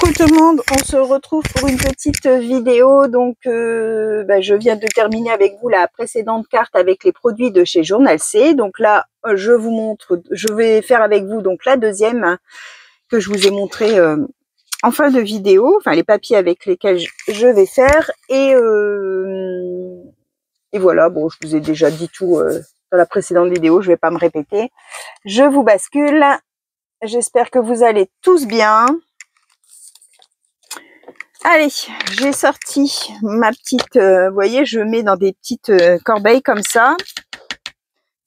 Coucou tout le monde, on se retrouve pour une petite vidéo. Donc je viens de terminer avec vous la précédente carte avec les produits de chez Journal C. Donc là je vous montre, je vais faire avec vous donc la deuxième que je vous ai montré en fin de vidéo, enfin les papiers avec lesquels je vais faire et voilà. Bon, je vous ai déjà dit tout dans la précédente vidéo, je vais pas me répéter. Je vous bascule, j'espère que vous allez tous bien. Allez, j'ai sorti ma petite, vous voyez, je mets dans des petites corbeilles comme ça,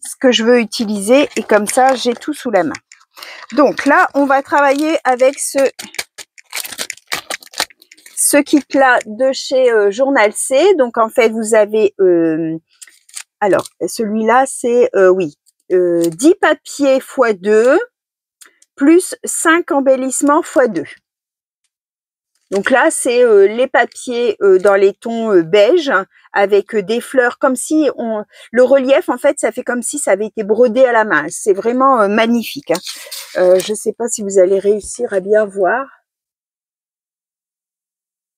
ce que je veux utiliser, et comme ça, j'ai tout sous la main. Donc là, on va travailler avec ce kit-là de chez Journal C. Donc en fait, vous avez, alors, celui-là, c'est, 10 papiers x 2, plus 5 embellissements x 2. Donc là, c'est les papiers dans les tons beige avec des fleurs comme si le relief, en fait, ça fait comme si ça avait été brodé à la main. C'est vraiment magnifique. Hein. Je ne sais pas si vous allez réussir à bien voir.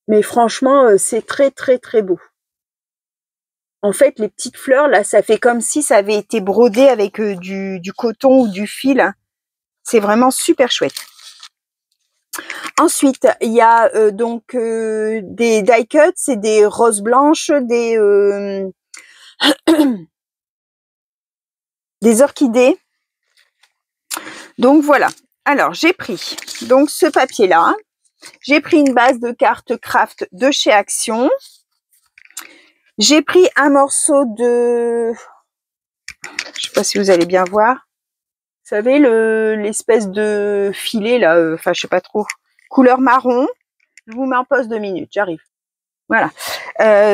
Mais franchement, c'est très, très, très beau. En fait, les petites fleurs, là, ça fait comme si ça avait été brodé avec du coton ou du fil. C'est vraiment super chouette. Ensuite, il y a des die cuts, c'est des roses blanches, des orchidées. Donc voilà. Alors, j'ai pris donc ce papier-là. J'ai pris une base de carte craft de chez Action. J'ai pris un morceau de... Je sais pas si vous allez bien voir. Vous savez, l'espèce de filet, là, enfin, je sais pas trop. Couleur marron. Je vous mets en pause 2 minutes, j'arrive. Voilà.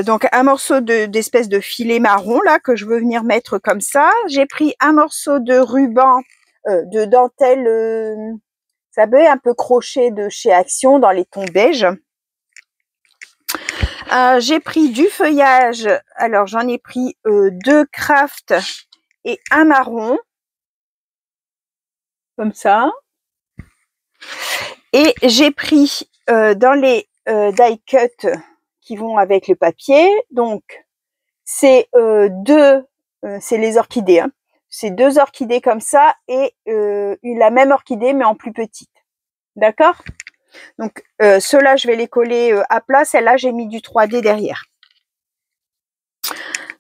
Donc, un morceau d'espèce de filet marron, là, que je veux venir mettre comme ça. J'ai pris un morceau de ruban, de dentelle, ça peut être un peu crochet de chez Action dans les tons beige. J'ai pris du feuillage. Alors, j'en ai pris 2 craft et un marron. Comme ça. Et j'ai pris dans les die cut qui vont avec le papier. Donc, c'est c'est les orchidées. Hein. C'est 2 orchidées comme ça et la même orchidée mais en plus petite. D'accord ? Donc, ceux-là, je vais les coller à plat. Celle-là, j'ai mis du 3D derrière.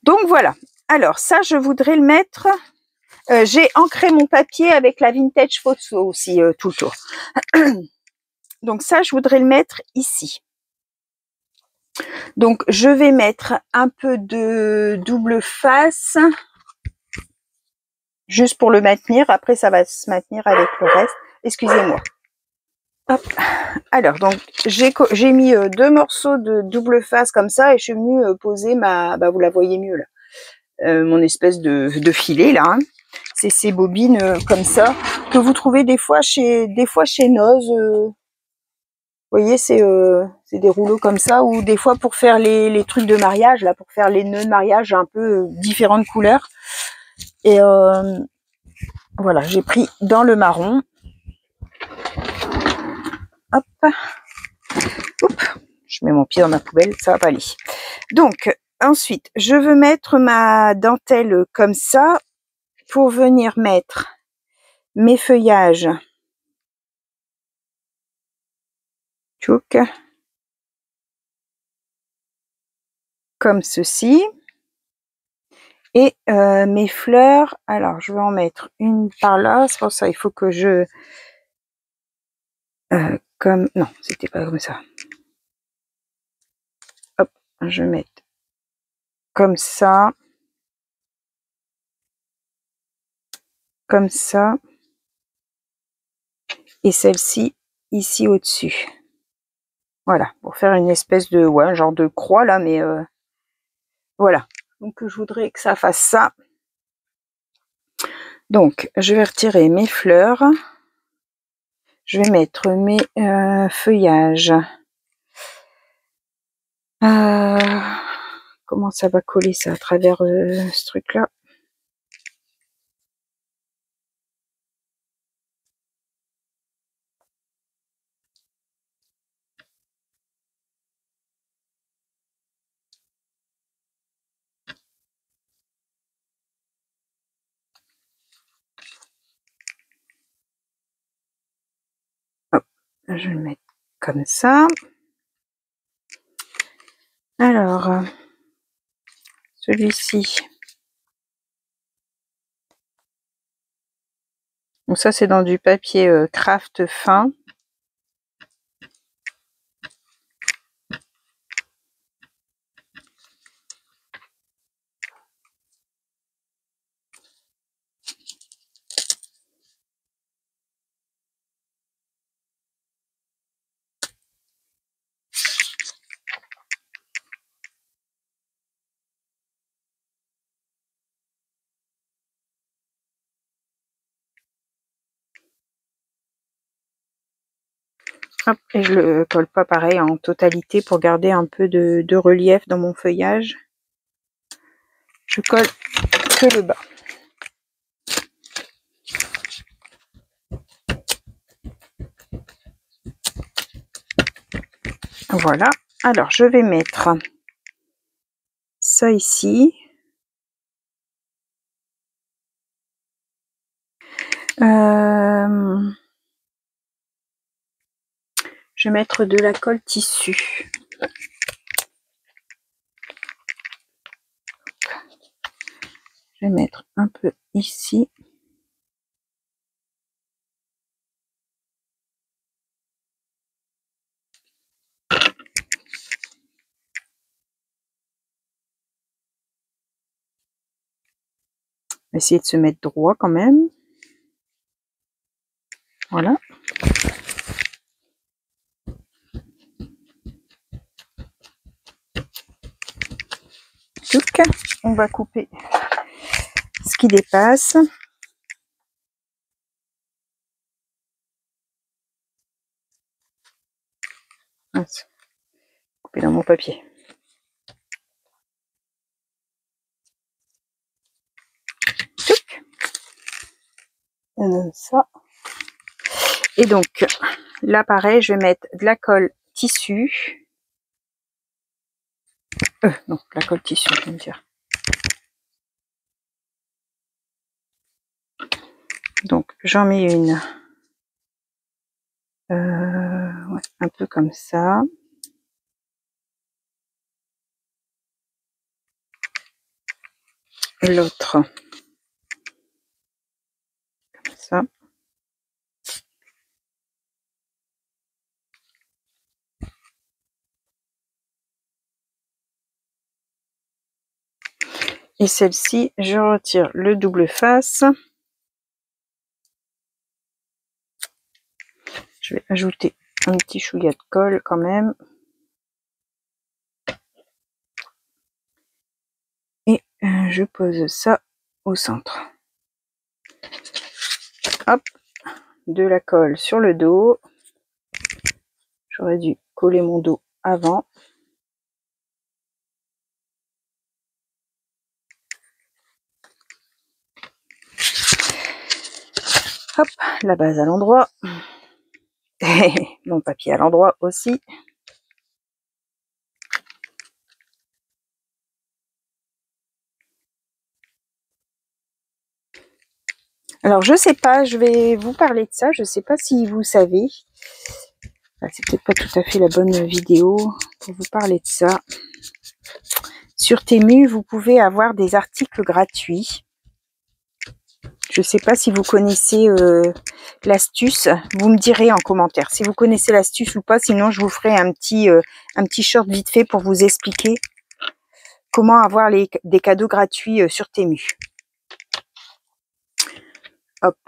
Donc, voilà. Alors, ça, je voudrais le mettre... j'ai ancré mon papier avec la vintage photo aussi tout le tour. Donc, ça, je voudrais le mettre ici. Donc, je vais mettre un peu de double face. Juste pour le maintenir. Après, ça va se maintenir avec le reste. Excusez-moi. Hop. Alors, donc, j'ai mis 2 morceaux de double face comme ça et je suis venue poser ma... vous la voyez mieux là. Mon espèce de filet là. Hein. C'est ces bobines comme ça que vous trouvez des fois chez Noz. Vous voyez, c'est des rouleaux comme ça ou des fois pour faire les trucs de mariage, là, pour faire les nœuds de mariage un peu différentes couleurs. Et voilà, j'ai pris dans le marron. Hop. Oups, je mets mon pied dans ma poubelle, ça va pas aller. Donc, ensuite, je veux mettre ma dentelle comme ça pour venir mettre mes feuillages. Tchouk. Comme ceci. Et mes fleurs, alors je vais en mettre une par là, c'est pour ça il faut que je... non, c'était pas comme ça. Hop, je vais mettre comme ça. Comme ça. Et celle-ci, ici au-dessus. Voilà, pour faire une espèce de... ouais, un genre de croix là, mais... voilà. Donc je voudrais que ça fasse ça. Donc, je vais retirer mes fleurs. Je vais mettre mes feuillages. Comment ça va coller ça à travers ce truc-là? Je vais le mettre comme ça. Alors, celui-ci. Donc ça, c'est dans du papier craft fin. Hop, et je le colle pas pareil en totalité pour garder un peu de relief dans mon feuillage. Je colle que le bas. Voilà. Alors, je vais mettre ça ici. Je vais mettre de la colle tissu. Je vais mettre un peu ici. Essayer de se mettre droit quand même. Voilà. On va couper ce qui dépasse. Couper dans mon papier. On donne ça. Et donc, là, pareil, je vais mettre de la colle tissu. Non, la colle tissu, je vais me dire. Donc, j'en mets une. Ouais, un peu comme ça. L'autre. Comme ça. Et celle-ci, je retire le double face. Je vais ajouter un petit chouïa de colle quand même. Et je pose ça au centre. Hop, de la colle sur le dos. J'aurais dû coller mon dos avant. Hop, la base à l'endroit. Mon papier à l'endroit aussi. Alors, je sais pas, je vais vous parler de ça. Je sais pas si vous savez. C'est peut-être pas tout à fait la bonne vidéo pour vous parler de ça. Sur Temu, vous pouvez avoir des articles gratuits. Je ne sais pas si vous connaissez l'astuce. Vous me direz en commentaire si vous connaissez l'astuce ou pas. Sinon, je vous ferai un petit short vite fait pour vous expliquer comment avoir des cadeaux gratuits sur Temu. Hop.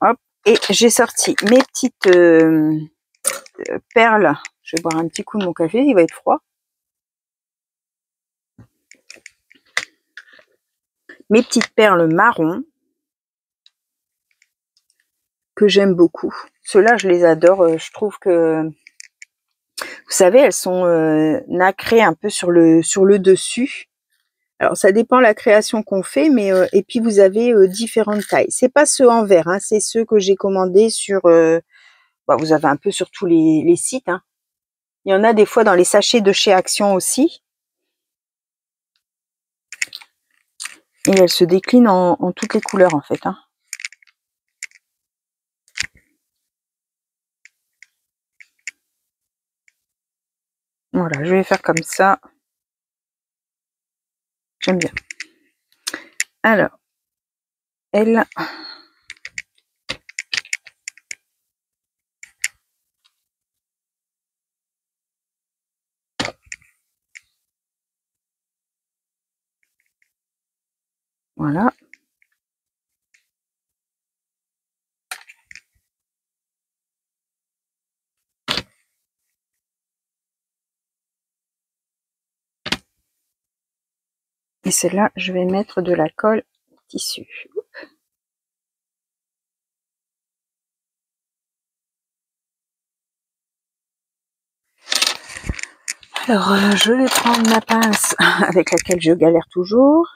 Hop. Et j'ai sorti mes petites perles. Je vais boire un petit coup de mon café, il va être froid. Mes petites perles marron que j'aime beaucoup. Ceux-là, je les adore. Je trouve que, vous savez, elles sont nacrées un peu sur le dessus. Alors, ça dépend de la création qu'on fait, mais et puis vous avez différentes tailles. C'est pas ceux en verre, hein, c'est ceux que j'ai commandés sur. Vous avez un peu sur tous les sites. Hein. Il y en a des fois dans les sachets de chez Action aussi. Et elles se déclinent en toutes les couleurs en fait. Hein. Voilà, je vais faire comme ça. J'aime bien. Alors, elle... Voilà. Et celle-là, je vais mettre de la colle tissu. Alors, je vais prendre ma pince avec laquelle je galère toujours.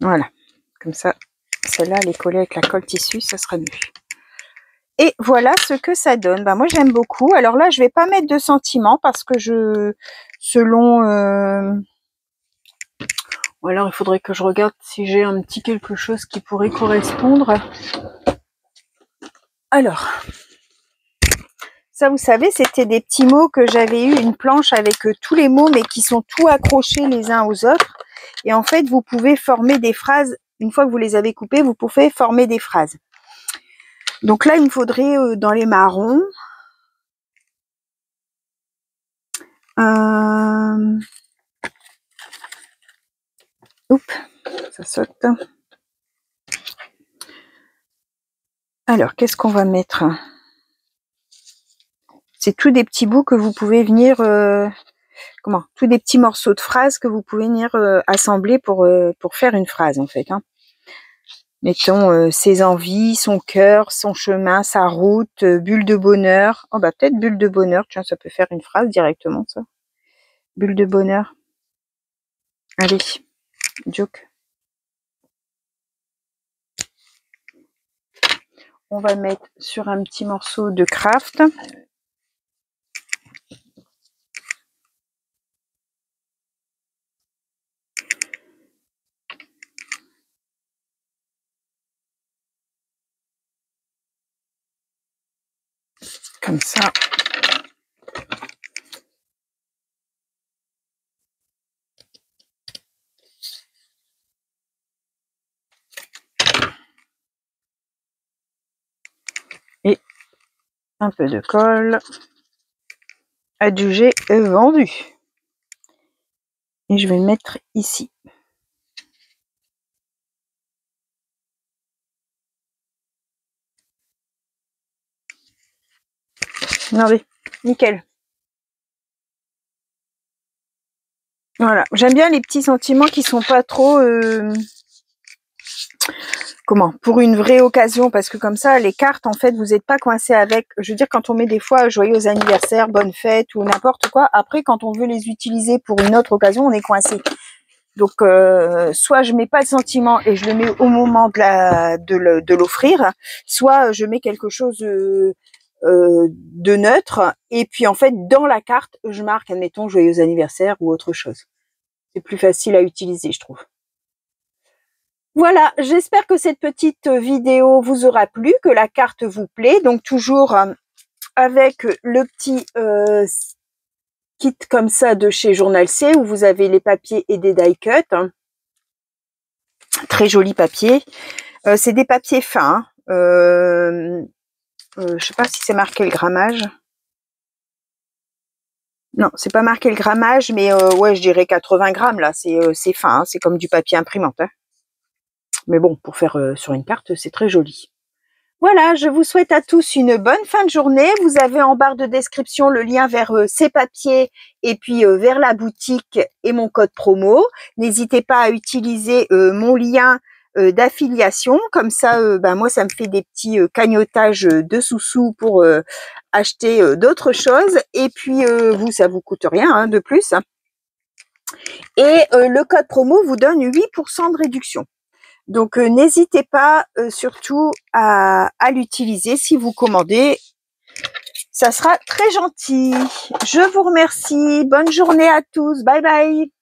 Voilà, comme ça, celle-là, elle est collée avec la colle tissu, ça sera mieux. Et voilà ce que ça donne. Ben, moi, j'aime beaucoup. Alors là, je vais pas mettre de sentiments parce que selon... Ou alors, il faudrait que je regarde si j'ai un petit quelque chose qui pourrait correspondre. Alors, ça, vous savez, c'était des petits mots que j'avais eu, une planche avec tous les mots, mais qui sont tout accrochés les uns aux autres. Et en fait, vous pouvez former des phrases. Une fois que vous les avez coupés, vous pouvez former des phrases. Donc là, il me faudrait dans les marrons... Oups, ça saute. Alors, qu'est-ce qu'on va mettre? C'est tous des petits bouts que vous pouvez venir... tous des petits morceaux de phrases que vous pouvez venir assembler pour faire une phrase, en fait. Hein. Mettons ses envies, son cœur, son chemin, sa route, bulle de bonheur. Oh, bah peut-être bulle de bonheur. Tiens, ça peut faire une phrase directement, ça. Bulle de bonheur. Allez, joke. On va mettre sur un petit morceau de craft. Comme ça. Et un peu de colle. Adjugé vendu. Et je vais le mettre ici. Regardez, nickel. Voilà, j'aime bien les petits sentiments qui sont pas trop... pour une vraie occasion, parce que comme ça, les cartes, en fait, vous n'êtes pas coincé avec... Je veux dire, quand on met des fois joyeux anniversaire, bonne fête ou n'importe quoi, après, quand on veut les utiliser pour une autre occasion, on est coincé. Donc, soit je mets pas de sentiment et je le mets au moment de l'offrir, soit je mets quelque chose de neutre et puis en fait, dans la carte, je marque, admettons, joyeux anniversaire ou autre chose. C'est plus facile à utiliser, je trouve. Voilà, j'espère que cette petite vidéo vous aura plu, que la carte vous plaît. Donc toujours avec le petit kit comme ça de chez Journal C où vous avez les papiers et des die cut. Très joli papier. C'est des papiers fins. Je sais pas si c'est marqué le grammage. Non, c'est pas marqué le grammage, mais ouais, je dirais 80 grammes là. C'est fin, hein, c'est comme du papier imprimante. Hein. Mais bon, pour faire sur une carte, c'est très joli. Voilà, je vous souhaite à tous une bonne fin de journée. Vous avez en barre de description le lien vers ces papiers et puis vers la boutique et mon code promo. N'hésitez pas à utiliser mon lien d'affiliation. Comme ça, moi, ça me fait des petits cagnottages de sous-sous pour acheter d'autres choses. Et puis, ça vous coûte rien hein, de plus. Et le code promo vous donne 8% de réduction. Donc, n'hésitez pas surtout à l'utiliser si vous commandez. Ça sera très gentil. Je vous remercie. Bonne journée à tous. Bye bye.